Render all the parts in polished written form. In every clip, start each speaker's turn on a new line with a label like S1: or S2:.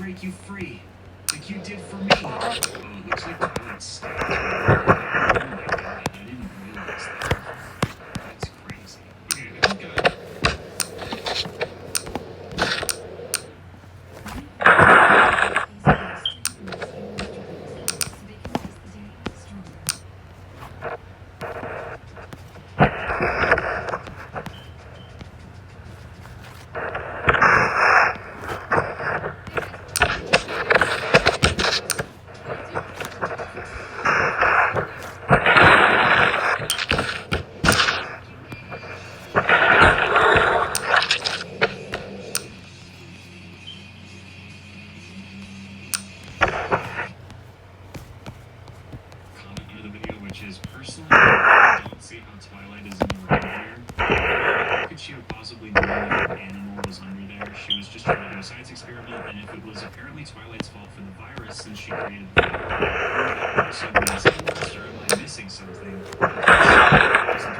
S1: break you free, like you did for me. Oh, it looks like Twilight's stopped. Oh my god, I didn't realize that. That's crazy. Okay, I've got... Personally, I don't see how Twilight is in the right here. How could she have possibly known that an animal was under there? She was just trying to do a science experiment, and if it was apparently Twilight's fault for the virus since she created the virus, so means or am I missing something? Wasn't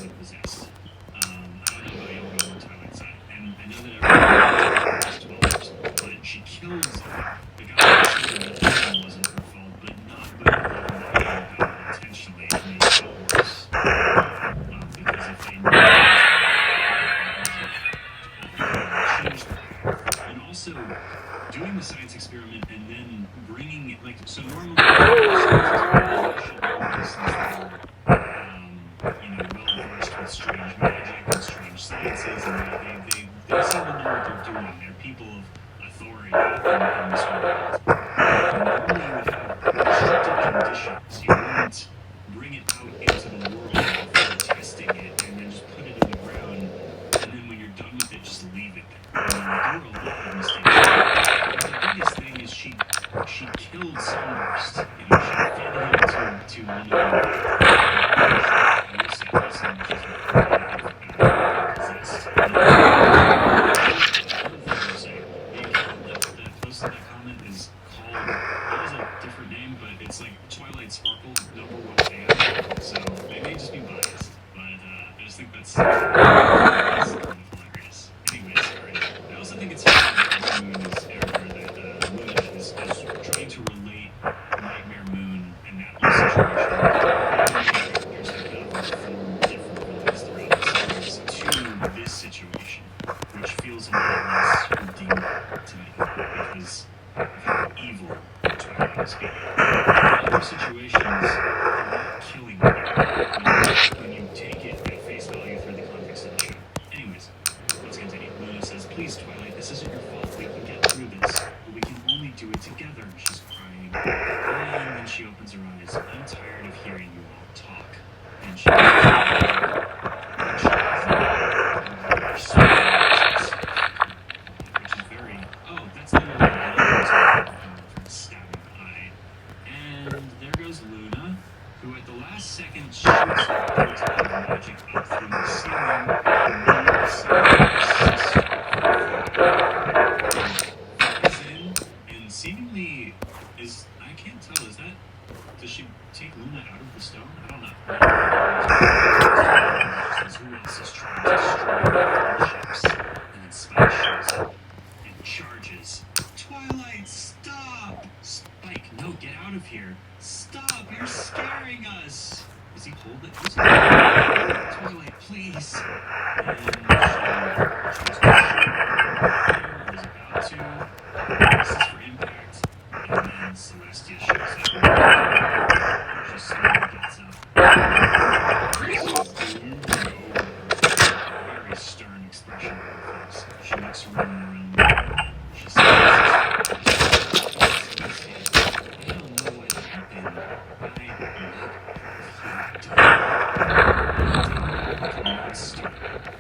S1: really possessed. I don't know about y'all on Twilight's side, and I know that everyone has 12, but she killed the guy who that wasn't her fault, but not intentionally made it worse. Because if they knew changed the and also doing the science experiment and then bringing it, like, so normally well versed with strange magic and strange sciences, and they seem to know what they're doing. They're people of authority in this world. Normally you would have restricted conditions. You wouldn't bring it out into the world before testing it and then just put it in the ground, and then when you're done with it, just leave it there. There are a lot of mistakes. The biggest thing is she killed Sunburst. She fed him to one of the it's like Twilight Sparkle #1 fan, so they may just be biased, but I just think that's hilarious. Anyways, I also think it's that Moon is trying to relate Nightmare Moon and that whole situation. Characters have kind of performed different ways throughout the series to this situation, which feels a lot less redeemable to me, because of how evil Twilight is being. In other situations, they're not killing you when you take it at face value through the context of the show. Anyways, let's continue. Luna says, please, Twilight, this isn't your fault. We can get through this, but we can only do it together. She's crying. And then she opens her eyes. I'm tired of hearing you all talk. And she which is very... Oh, that's the stabbing the eye. And there goes Luna, who at the last second shoots a bolt of magic up through the ceiling and flies in, and seemingly is... I can't tell, is that... Does she take Luna out of the stone? I don't know. Who else is trying to destroy the ships? And then Spike shows up and charges. Twilight, stop! Spike, no, get out of here. Stop, you're scaring us! Is he holding it? Twilight, please! And she tries to shoot. Is about to. This is for impact. And then Celestia shows up. She slowly gets up. Very stern expression on her face. She looks around the room. She says, I don't know what happened.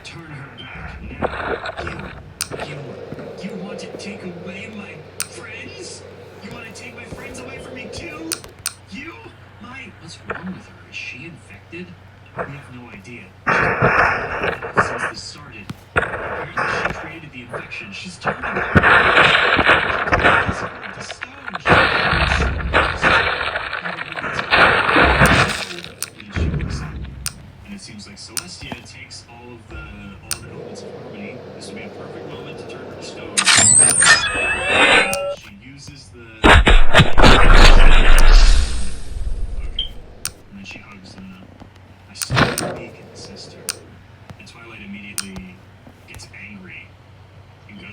S1: Turn her back now. You want to take away my friends? You want to take my friends away from me too? What's wrong with her? Is she infected? We have no idea. She's since this started. Apparently she created the infection. She's turning her into stone. And it seems like Celestia takes all the elements of harmony. This would be a perfect moment to turn her to stone.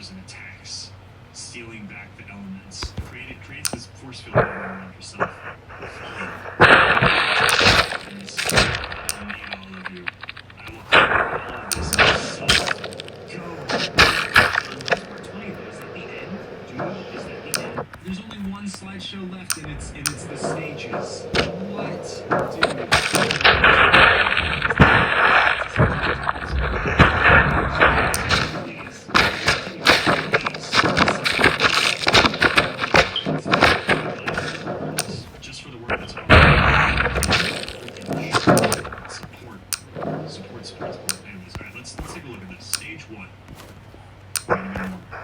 S1: tornadoes and attacks, stealing back the elements. Creates this force field around yourself. I'll need all of you. I will cover all of this in go. Part 20 though, is that the end? Dude, is that the end? There's only one slideshow left and it's the stages. What? Dude. Just for the work that's all support. Anyways, all right, let's take a look at this. Stage 1.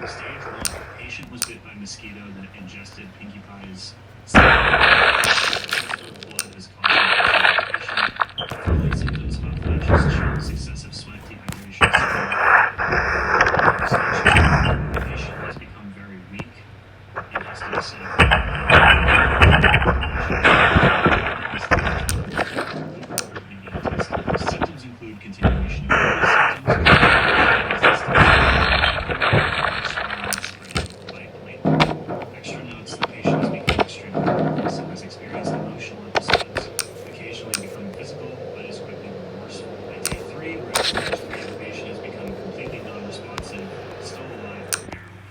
S1: Stage 1. Patient was bit by mosquito that ingested Pinkie Pie's blood has caused flu-like symptoms, hot flashes, chills, excessive sweat, dehydration. Stage 2. The patient has become very weak and has to be sent symptoms include continuation of symptoms. Extra notes, the patient has become extremely nervous and has experienced emotional episodes, occasionally becoming physical, but is quickly remorseful. At day 3, where the patient has become completely non-responsive, still alive but barely.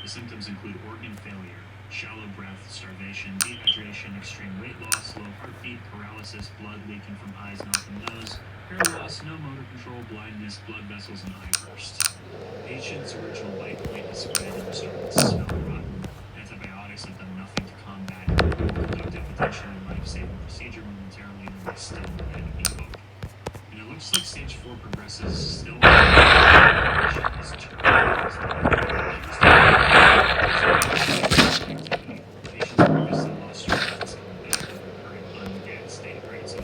S1: The symptoms include organ failure, shallow breath, starvation, dehydration, extreme weight loss, low heartbeat, paralysis, blood leaking from eyes, mouth, and nose, hair loss, no motor control, blindness, blood vessels, and eye burst. Patient's original bite point is spread and started to smell rotten. Antibiotics have done nothing to combat it. We'll conduct a potentially life-saving procedure momentarily, and they still had a ebook. And it looks like stage 4 progresses still. Patient is previously lost strength and current undead state, right? So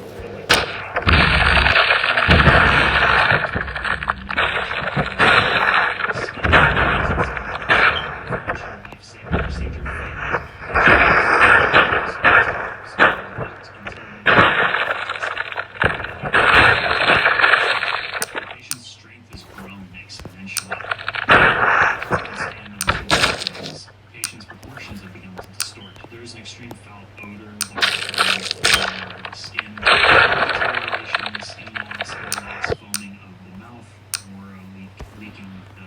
S1: patient's strength has grown exponentially. Patient's proportions have begun to distort. There is an extreme foul odor, skin deterioration, skin loss, hair loss, foaming of the mouth, or leaking of the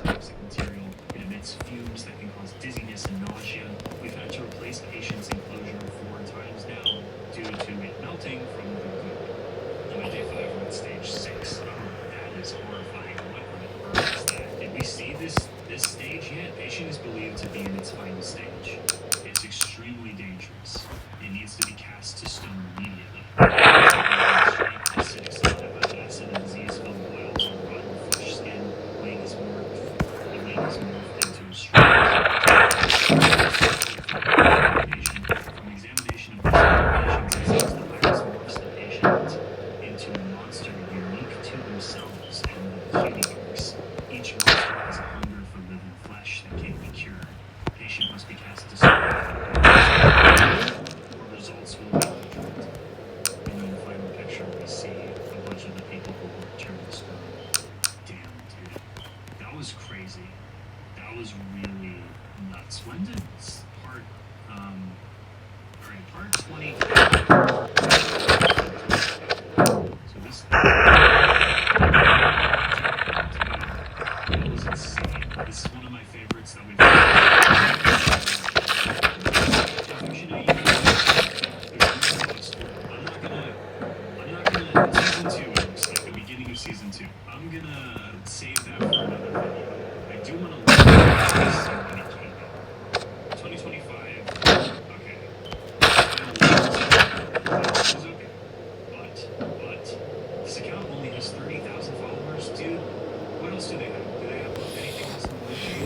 S1: toxic material. It emits fumes that can cause dizziness and nausea. We've had to replace patient's enclosure 4 times now due to it melting from the goop. And at day 5, we're at stage 6. Oh, that is horrifying. What on earth is that? Did we see this stage yet? Patient is believed to be in its final stage. It's extremely dangerous. It needs to be cast to stone immediately. Acidic saliva, acid and disease-filled boils on rotten flesh skin. The wing is morphed into a strong. From examination of the patient, it seems the virus morphs the patient into a monster unique to themselves and the universe. Each monster has a hunger for living flesh that can't be cured. Patient must be cast to stone. Or results will be different. And in the final picture, we see a bunch of the people who will return to stone. Damn, dude. That was crazy. That was really nuts. When did part, alright, part 20. So this, that was insane. This is one of my favorites that we've season 2, it looks like, the beginning of season 2. I'm gonna save that for another video. I do want to look at when it came out. 2025. Okay. This is okay. But this account only has 30,000 followers, dude. What else do they have? Do they have anything else in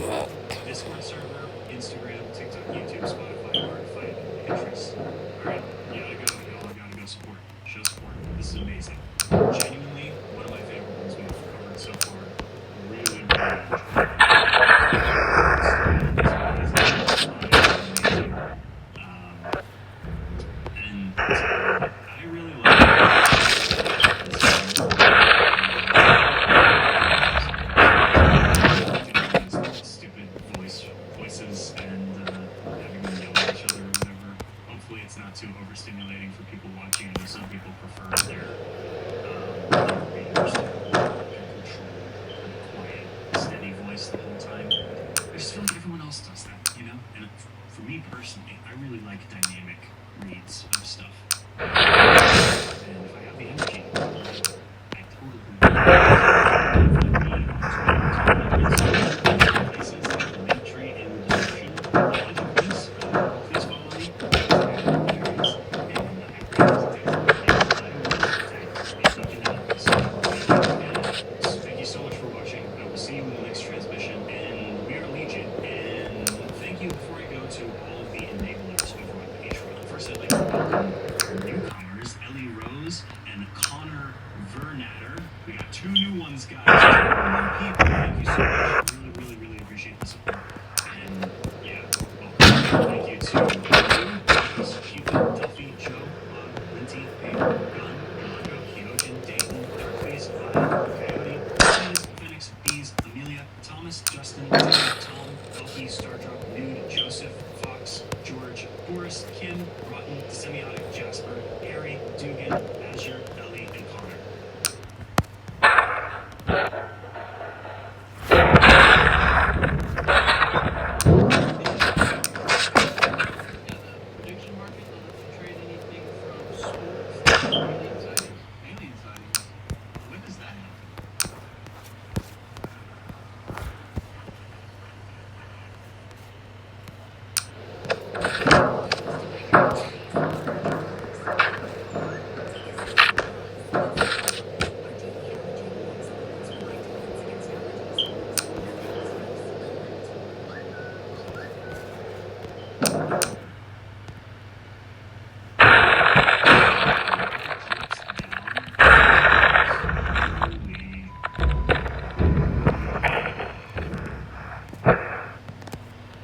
S1: the Discord server, Instagram, TikTok, YouTube, Spotify, Artify, Pinterest? Alright, you gotta go, y'all gotta go support. Show support. This is amazing. Genuinely, one of my favorite ones we've covered so far. Really, and I really love it. people watching. I know some people prefer their readers to hold their control, kind of quiet, steady voice the whole time. I just feel like everyone else does that, you know? And for me personally, I really like dynamic reads of stuff. And if I have the energy, I totally places like the link tree in the description. Please follow me. Thank you so much for watching. I will see you in the next transmission. And we are Legion. And thank you before I go to all of the enablers over on Patreon. First, I'd like to welcome our newcomers, Ellie Rose and Connor Vernatter. We got 2 new ones, guys. 2 new people. Thank you so much. Really appreciate the support. And yeah, welcome. Thank you to Cupid, Duffy, Joe, Linty, Paper, Gun, Orlando, Kyojin, Dayton, Darkface, Coyote, Phoenix, Bees, Amelia, Thomas, Justin, Tom, Elfie, Stardrop, Nude, Joseph, Fox, George, Boris, Kim, Rotten, Semiotic, Jasper, Harry, Dugan, Azure, Ellie, and Connor.
S2: Prediction market, they'll let you trade anything from schools to alien sightings.
S1: Alien sightings. When does that happen?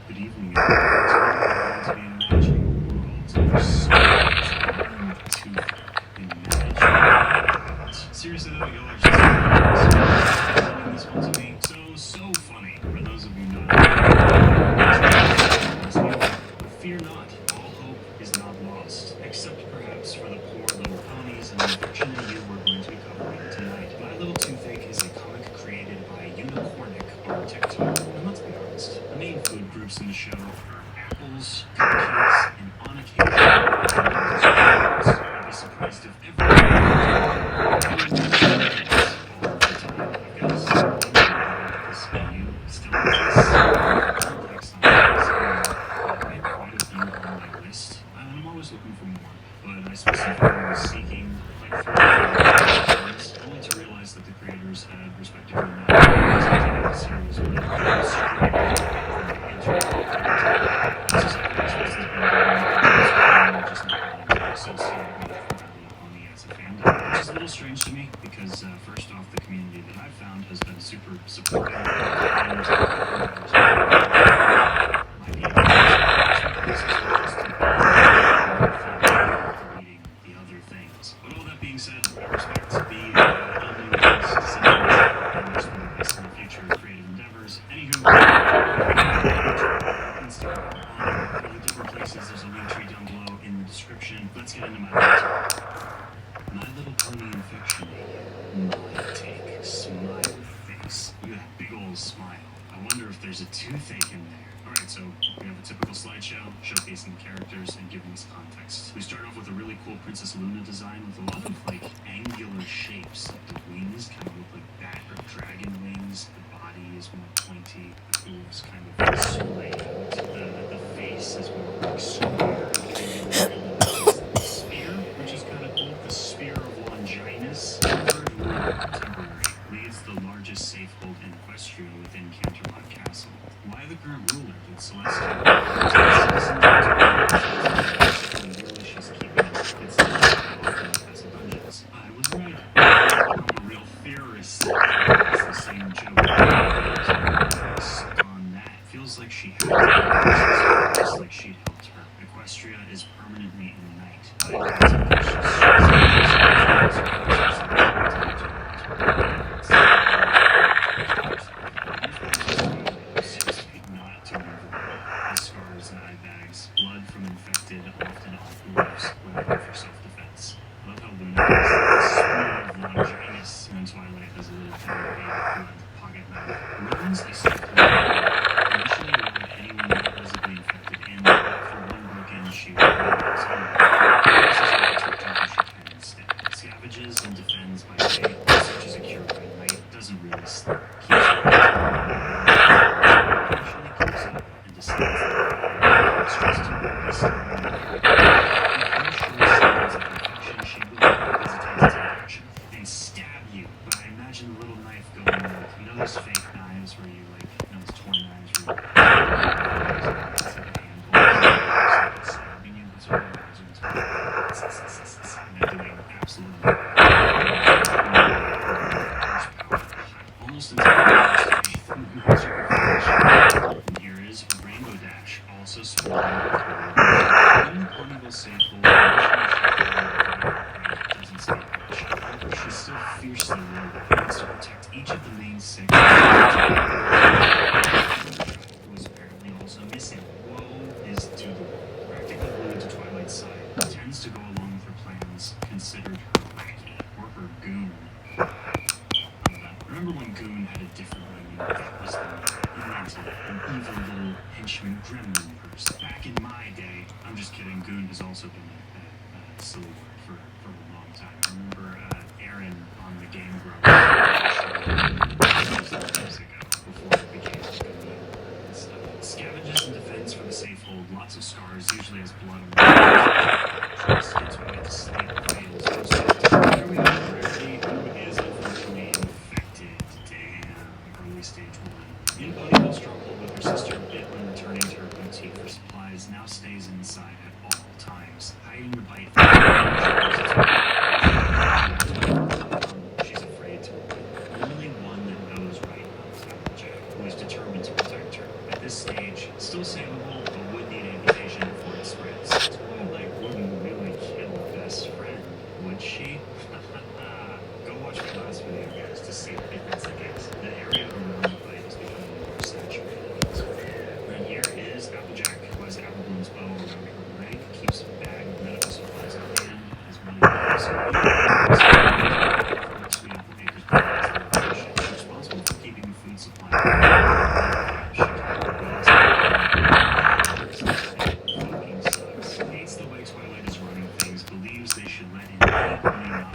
S1: Good evening, everyone. Today we're going to be imagining worlds to imagine. Seriously though, y'all are just sending this one to me. So funny. For those of you not but fear not, all hope is not lost, except perhaps for the poor little ponies and the unfortunate you we're going to be covering tonight. My Little Toothache is a comic created by Unicornic on TikTok. And let's be honest, the main food groups in the show are apples, cupcakes, and on occasion, I'd be surprised if I'm always looking for more, but I specifically was seeking like 3 things, only to realize that the creators had respectively not the series with which is a little strange to me because first off, the community that I've found has been super supportive and deleting the other things. But all that being said, I respect the decisions and wish them the best in the future creative endeavors. Anywho, Instagram, all the different places. There's a link tree down below in the description. Let's get into my notes. My Little Pony infection. My take. Smile face. You got a big old smile. I wonder if there's a toothache in there. Alright, so we have a typical slideshow showcasing the characters and giving us context. We start off with a really cool Princess Luna design with a lot of like angular shapes. Like the wings kind of look like bat or dragon wings. The body is more pointy. The hooves kind of sway out. The face is more like square. The spear, which is kind of cool. The spear of Longinus. Temporary. Leads the largest safehold in Equestria within Canterlot Castle. Why the current ruler did Celestia? She's keeping it's as dungeons. I was right. I'm a real theorist. It's the same joke. On that, feels like she helped. Just like she'd helped her. Equestria is permanently in night. Scars and eye bags, blood fiercely low. He wants to protect each of the main six. Who is apparently also missing. Woe is to the practically glued to Twilight's side. Tends to go along with her plans, considered her lackey or her goon. Remember when Goon had a different meaning? That was the invented an evil little henchman gremlin person. Back in my day, I'm just kidding, Goon has also been a silly word for a long time. I remember Aaron on the Game Grumps years ago, before it became a Goon and stuff. Scavenges in defense for the safe hold, lots of scars, usually has blood on them. Gets to get to sleep, fails, here we are, Rarity, who is unfortunately infected. Damn, early stage 1. In Ponyville struggle with her sister bit when returning to her boutique for supplies, now stays inside at all times, hiding the bite from she's afraid to open. Only one that knows right now is Applejack, who is determined to protect her. At this stage, still savable, but would need amputation before it spreads. Twilight wouldn't really kill a best friend, would she? Go watch my last video, guys, to see if that's the case. The area around the fight is becoming more saturated. Right here is Applejack, who has Appleblosom's bow around her leg, keeps a bag of medical supplies on hand, has money bags. She's responsible for keeping the food supply. Hates the way Twilight is running things, believes they should let in any money not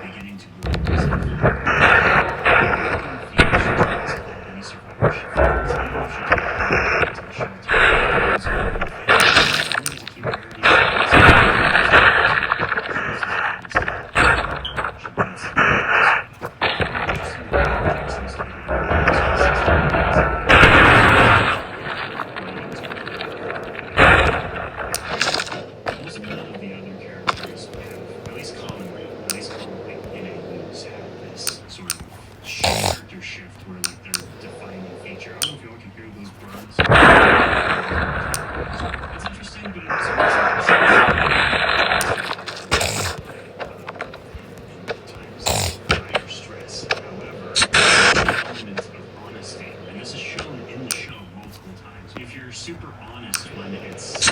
S1: beginning to grow resentful. She tries to help any survivor she finds, even if she can't to the shelter. Only to keep her shift where like their defining feature. I don't know if y'all can hear those birds. It's interesting, but it also makes higher stress. However, the element of honesty, and this is shown in the show multiple times. If you're super honest when it's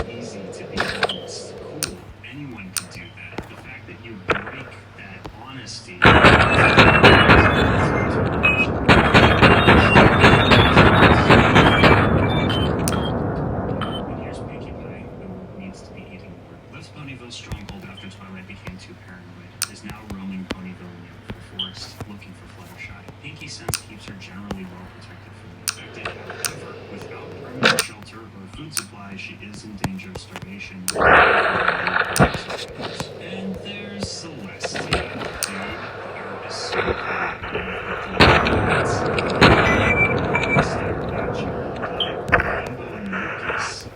S1: easy to be honest, cool. Anyone can do that. The fact that you break that honesty. Ponyville's stronghold after Twilight became too paranoid, is now roaming Ponyville near the forest, looking for Fluttershy. Pinky's sense keeps her generally well protected from the infected. However, without permanent shelter or food supply, she is in danger of starvation. And there's Celestia, dude. Her is so Rainbow and Lucas.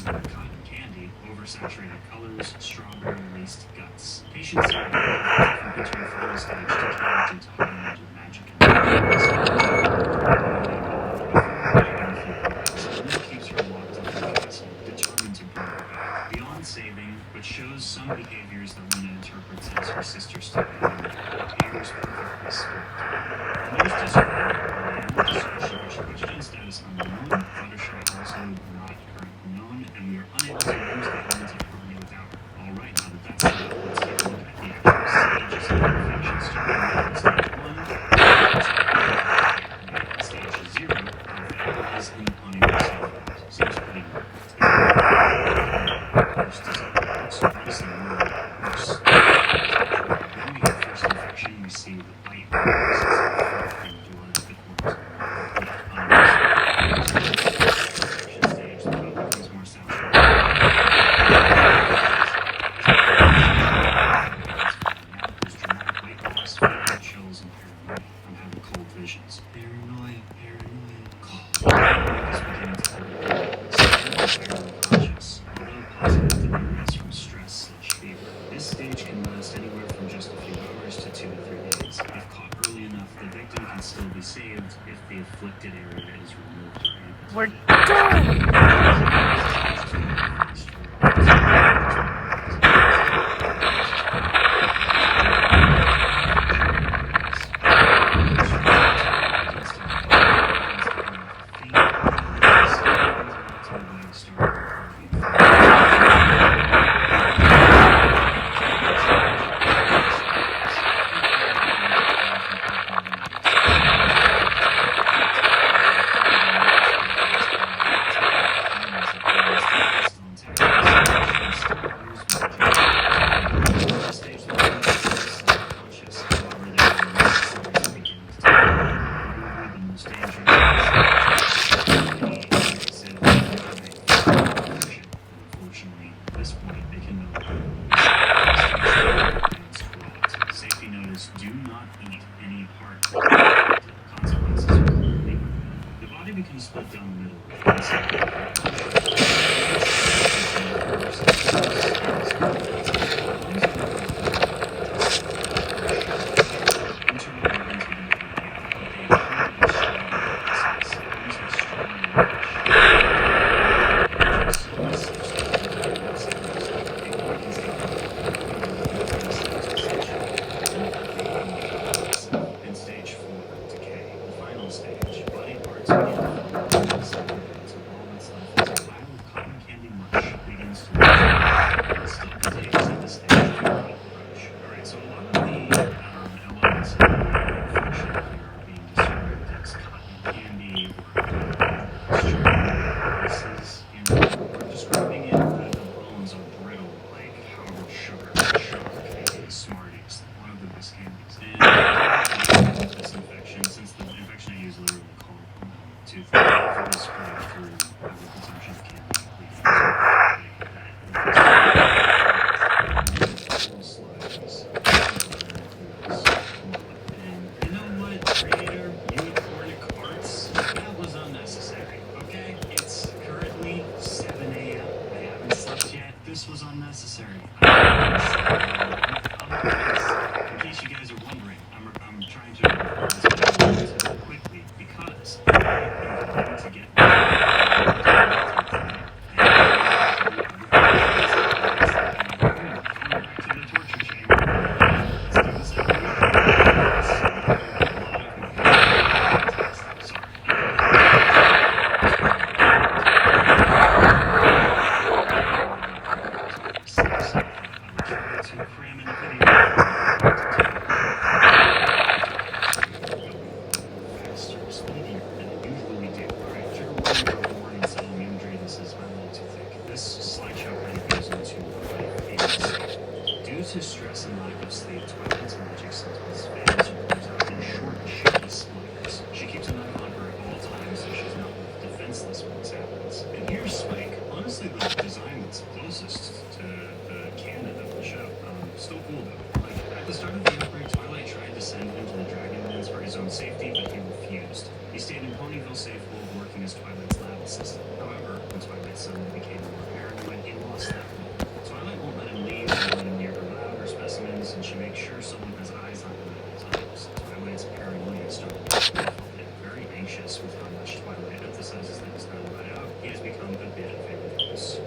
S1: I like how it's oversaturated colors, strawberry-laced guts. Patients are from between final stage to charge into high-energy magic and Selena keeps her locked in the castle, determined to bring her back. Beyond saving, but shows some behaviors that Luna interprets as her sister's stability, appears perfectly split. Most disappointing she question status unknown, Fluttershy also not currently known, and we are unable to use the element of harmony without her. Alright, now that that's settled, let's take a look at the actual stages of infection, starting with stage 1, stage 0, is in the Ponyville safe. Seems pretty good. First is so honestly, worse. When we get first infection, we see the bite process of blood that forms. Stage, the blood becomes more saturated. There's dramatic weight loss, be saved if the afflicted area is removed or amputated.
S3: We're done! Unfortunately, at this point, they can no longer safety notice: do not eat any part of the consequences of leaving. The body becomes split down the in stage 4, decay, the final stage, body parts begin to fall into all that's left is a pile of cotton candy mush begins to lose. Still contagious at this stage, approach. Alright, so a lot of the elements of the function here are being described as cotton candy or strawberries, we're describing it that the bones are brittle, like powdered sugar, aka Smarties, one of the best candies. And this infection, since the infection I use literally called tooth spread through consumption of candy. And you know what, creator, unicornic arts, that was unnecessary, okay? It's currently 7 a.m. I haven't slept yet. This was unnecessary. In case you guys are wondering, I'm trying to record this video quickly because I'm going to get to the torture chamber. Let's do this. To cram in a video faster, speedier than it usually do. Alright, trigger warning, subtle imagery. This is my little too thick. This slideshow kind of goes into life. Due to stress and lack of sleep, Twilight's magic symptoms fails or comes out in short, shaky splinters. She keeps a knife on her at all times so she's not left defenseless when this happens. And here's Spike. Honestly, the design that's closest to the canon of the show. Still cool though. Like, at the start of the outbreak, Twilight tried to send him to the Dragonlands for his own safety, but he refused. He stayed in Ponyville Safe World working as Twilight's lab assistant. However, when Twilight suddenly became more paranoid, he lost that role. Twilight won't let him leave, won't let him near her lab or specimens, and she makes sure someone has eyes on him at all times. Twilight's paranoia started to get very anxious with how much Twilight emphasizes things not let out. He has become a bit of a recluse. Oh,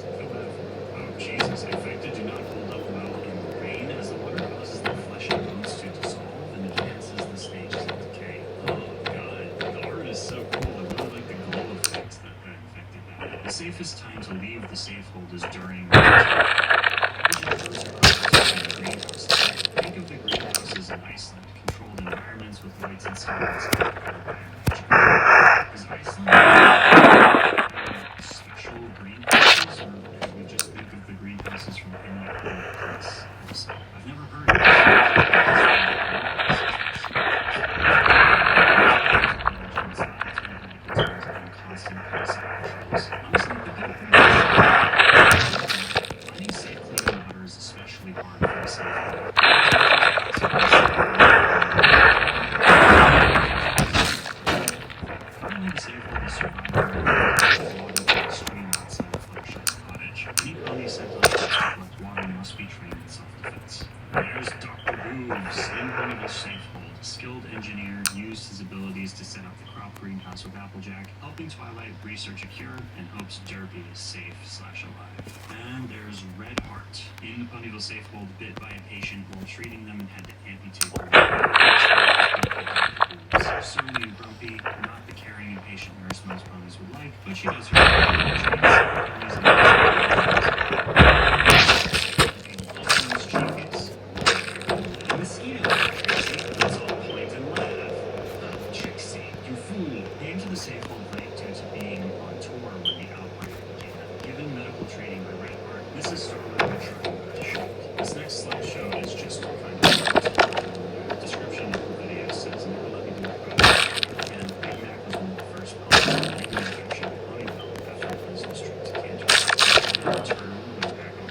S3: Jesus. Infected do not hold up well in the rain, as the water causes their flesh and bones to dissolve and advances the stages of decay. Oh, God. The art is so cool. I really like the glow effects that infected that. The safest time to leave the safe hold is during greenhouse. Think of the greenhouses in Iceland, controlled environments with lights and sounds. Is Iceland special greenhouses, or could we just think of the greenhouses from any other place? I've never heard of constant honestly, finding safe clean water is especially hard for the safe. Finally, the safe will be surviving extreme outside of Fluttershy's cottage. Any pony sent on to collect water must be trained in self-defense. There's Dr. Booves in Ponyville Safe Hold. A skilled engineer used his abilities to set up the crop greenhouse with Applejack, helping Twilight research a cure and hopes Derpy is safe/alive. And there's Red Heart. In the Ponyville Safehold, bit by a patient while treating them and had to amputate her leg. Surly and grumpy, not the caring and patient nurse most ponies would like, but she does her Mosquito, Trixie, it's all point and laugh. Trixie, you fool. Came to the Safehold late due to being on tour when the outbreak began. Given medical training by Red Heart, Mrs. Starlight would try to shoot. This next slideshow is just kind of the description of the video says, never let me do it, and Big Mac was one of the first ponies to make an infection of Ponyville after a business trip to Kansas. Turtle went back on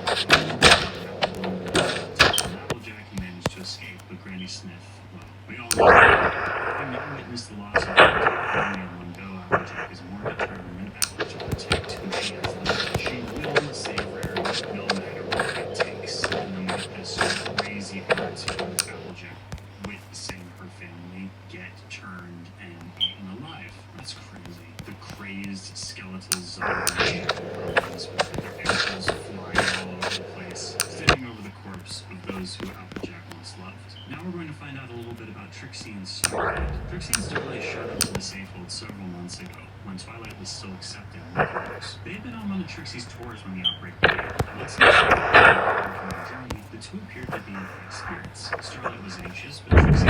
S3: Applejack, he managed to escape, but Granny Smith, well, we all know having never witnessed the loss of Applejack in one go, Applejack is more determined than ever to protect who she has left. She will save Rarity, no matter what it takes. And then with this crazy art of Applejack witnessing her family get turned and eaten alive. That's crazy. The crazed skeletal zombie with their ankles flying all over the place, standing over the corpse of those who Applejack once loved. Now we're going to find out a little bit about Trixie and Starlight. Trixie and Starlight showed up to the Safehold several months ago, when Twilight was still accepted in the books. They had been on one of Trixie's tours when the outbreak began. Once they started on their journey, the two appeared to be in high spirits. Starlight was anxious, but Trixie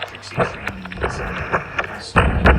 S3: Trixie trained in medicine, and Starlight